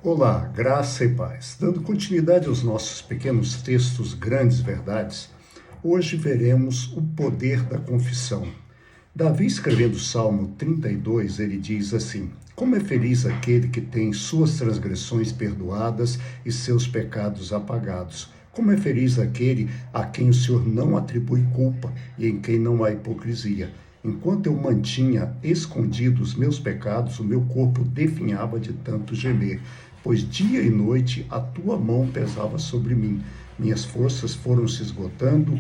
Olá, graça e paz. Dando continuidade aos nossos pequenos textos Grandes Verdades, hoje veremos o poder da confissão. Davi, escrevendo o Salmo 32, ele diz assim: Como é feliz aquele que tem suas transgressões perdoadas e seus pecados apagados. Como é feliz aquele a quem o Senhor não atribui culpa e em quem não há hipocrisia. Enquanto eu mantinha escondidos os meus pecados, o meu corpo definhava de tanto gemer, pois dia e noite a tua mão pesava sobre mim. Minhas forças foram se esgotando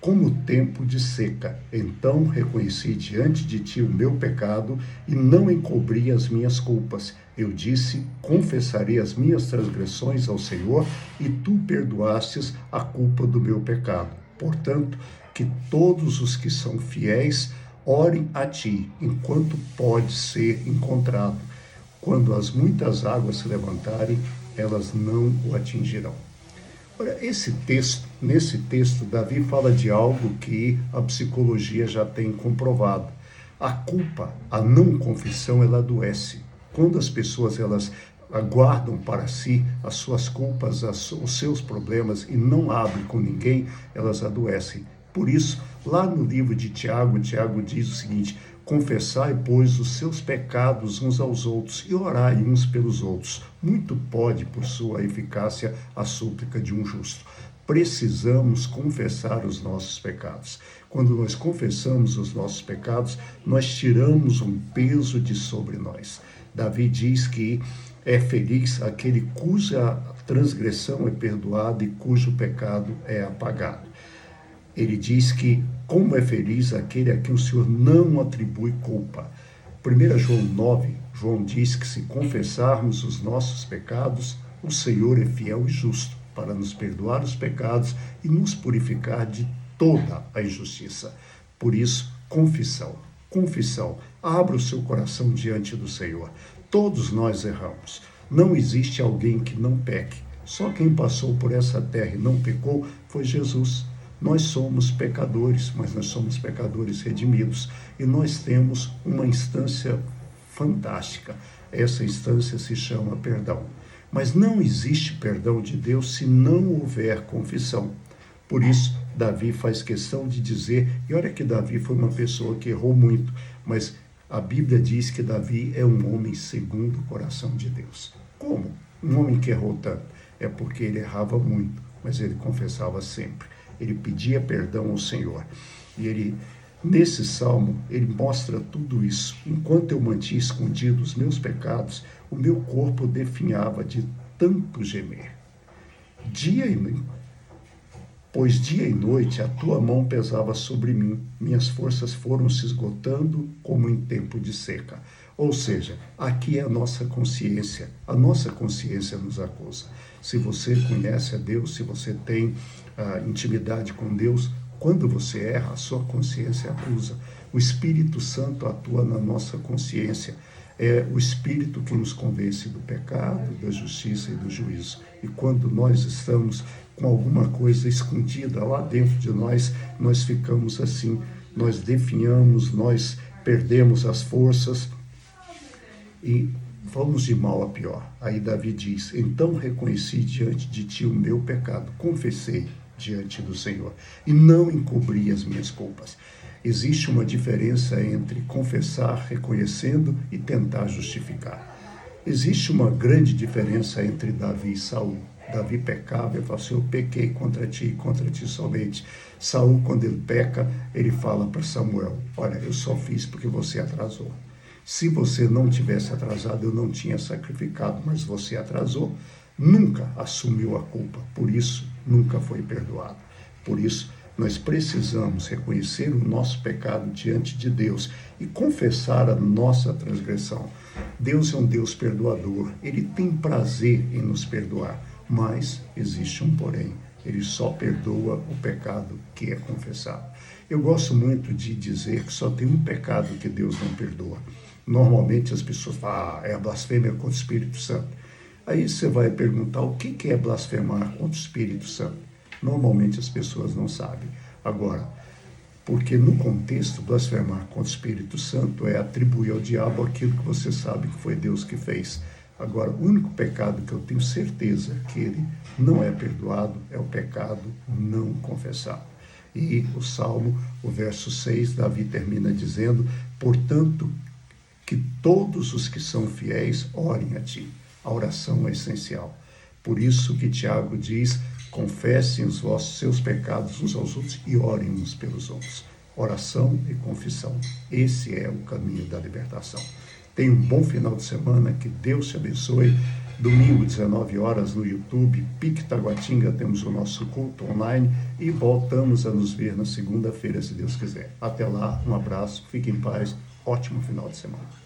como tempo de seca. Então reconheci diante de ti o meu pecado e não encobri as minhas culpas. Eu disse: confessarei as minhas transgressões ao Senhor, e tu perdoastes a culpa do meu pecado. Portanto, que todos os que são fiéis orem a ti, enquanto pode ser encontrado. Quando as muitas águas se levantarem, elas não o atingirão. Olha, nesse texto, Davi fala de algo que a psicologia já tem comprovado. A culpa, a não confissão, ela adoece. Quando as pessoas elas guardam para si as suas culpas, os seus problemas e não abrem com ninguém, elas adoecem. Por isso, lá no livro de Tiago, Tiago diz o seguinte: confessai, pois, os seus pecados uns aos outros e orai uns pelos outros. Muito pode, por sua eficácia, a súplica de um justo. Precisamos confessar os nossos pecados. Quando nós confessamos os nossos pecados, nós tiramos um peso de sobre nós. Davi diz que é feliz aquele cuja transgressão é perdoada e cujo pecado é apagado. Ele diz que como é feliz aquele a quem o Senhor não atribui culpa. 1 João 9, João diz que se confessarmos os nossos pecados, o Senhor é fiel e justo para nos perdoar os pecados e nos purificar de toda a injustiça. Por isso, confissão. Confissão. Abra o seu coração diante do Senhor. Todos nós erramos. Não existe alguém que não peque. Só quem passou por essa terra e não pecou foi Jesus. Nós somos pecadores, mas nós somos pecadores redimidos. E nós temos uma instância fantástica. Essa instância se chama perdão. Mas não existe perdão de Deus se não houver confissão. Por isso, Davi faz questão de dizer, e olha que Davi foi uma pessoa que errou muito, mas a Bíblia diz que Davi é um homem segundo o coração de Deus. Como? Um homem que errou tanto? É porque ele errava muito, mas ele confessava sempre. Ele pedia perdão ao Senhor. E ele, nesse salmo, ele mostra tudo isso. Enquanto eu mantinha escondidos os meus pecados, o meu corpo definhava de tanto gemer. Pois dia e noite a tua mão pesava sobre mim, minhas forças foram se esgotando como em tempo de seca. Ou seja, aqui é a nossa consciência nos acusa. Se você conhece a Deus, se você tem intimidade com Deus, quando você erra, a sua consciência acusa. O Espírito Santo atua na nossa consciência. É o Espírito que nos convence do pecado, da justiça e do juízo. E quando nós estamos com alguma coisa escondida lá dentro de nós, nós ficamos assim, nós definhamos, nós perdemos as forças e vamos de mal a pior. Aí Davi diz: então reconheci diante de ti o meu pecado, confessei diante do Senhor e não encobri as minhas culpas. Existe uma diferença entre confessar reconhecendo e tentar justificar. Existe uma grande diferença entre Davi e Saul. Davi pecava e fala assim: eu pequei contra ti e contra ti somente. Saul, quando ele peca, ele fala para Samuel: olha, eu só fiz porque você atrasou. Se você não tivesse atrasado, eu não tinha sacrificado, mas você atrasou, nunca assumiu a culpa, por isso nunca foi perdoado. Por isso, nós precisamos reconhecer o nosso pecado diante de Deus e confessar a nossa transgressão. Deus é um Deus perdoador, Ele tem prazer em nos perdoar, mas existe um porém. Ele só perdoa o pecado que é confessado. Eu gosto muito de dizer que só tem um pecado que Deus não perdoa. Normalmente as pessoas falam: é a blasfêmia contra o Espírito Santo. Aí você vai perguntar: o que é blasfemar contra o Espírito Santo? Normalmente as pessoas não sabem. Agora, porque no contexto, blasfemar contra o Espírito Santo é atribuir ao diabo aquilo que você sabe que foi Deus que fez. Agora, o único pecado que eu tenho certeza que ele não é perdoado é o pecado não confessado. E o Salmo, o verso 6, Davi termina dizendo: portanto, que todos os que são fiéis orem a ti. A oração é essencial. Por isso que Tiago diz: confessem os vossos seus pecados uns aos outros e orem uns pelos outros. Oração e confissão. Esse é o caminho da libertação. Tenha um bom final de semana, que Deus te abençoe. Domingo, 19 horas, no YouTube, PIC Taguatinga, temos o nosso culto online e voltamos a nos ver na segunda-feira, se Deus quiser. Até lá, um abraço, fique em paz, ótimo final de semana.